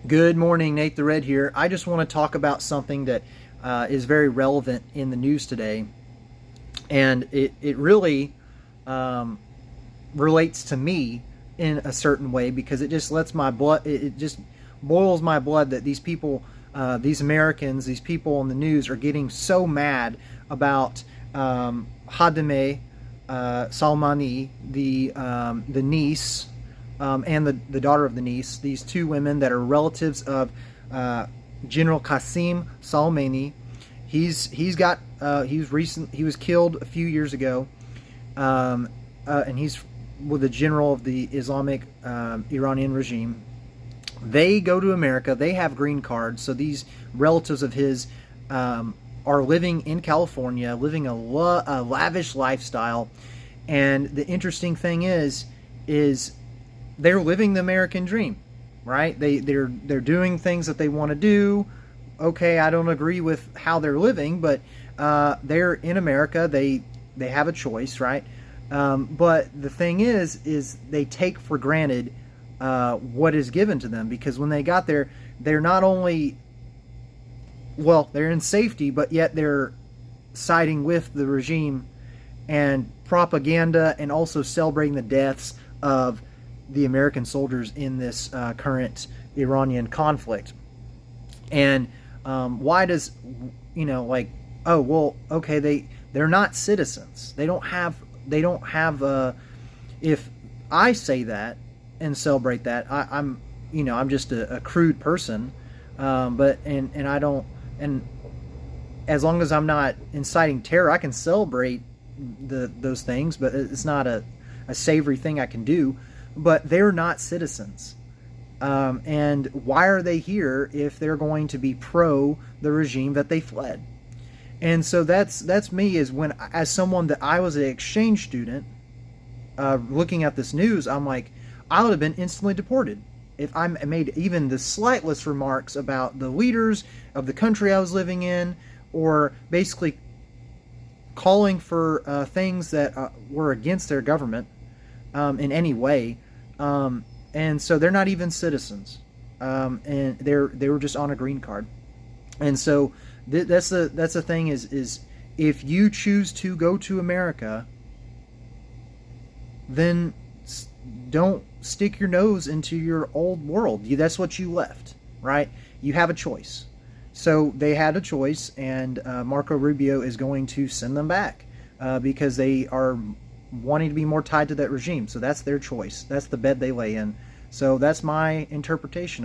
Good morning, Nate the Red here. I just want to talk about something that is very relevant in the news today, and it really um, relates to me in a certain way because it just lets my blood. It just boils my blood that these people, these Americans, these people on the news are getting so mad about Hadime Salmani, the niece and the daughter of the niece, these two women that are relatives of uh, General Qasim Soleimani. He was killed a few years ago, and he's with the general of the Islamic Iranian regime. They go to America. They have green cards, so these relatives of his are living in California, living a lavish lifestyle. And the interesting thing is they're living the American dream, right? They're doing things that they want to do. Okay, I don't agree with how they're living, but they're in America. They have a choice, right? But the thing is they take for granted what is given to them, because when they got there, they're not only, well, they're in safety, but yet they're siding with the regime and propaganda, and also celebrating the deaths of the American soldiers in this current Iranian conflict. And why does, like, oh well, okay, they're not citizens. They don't have if I say that and celebrate that, I'm just a crude person, but and I don't, and as long as I'm not inciting terror, I can celebrate those things, but it's not a savory thing I can do. But they're not citizens. And why are they here if they're going to be pro the regime that they fled? And so that's me, is when, as someone that I was an exchange student, looking at this news, I'm like, I would have been instantly deported if I made even the slightest remarks about the leaders of the country I was living in, or basically calling for things that were against their government in any way. And so they're not even citizens, and they were just on a green card. And so that's the thing, is if you choose to go to America, then don't stick your nose into your old world. That's what you left, right? You have a choice. So they had a choice, and Marco Rubio is going to send them back because they are wanting to be more tied to that regime. So that's their choice. That's the bed they lay in. So that's my interpretation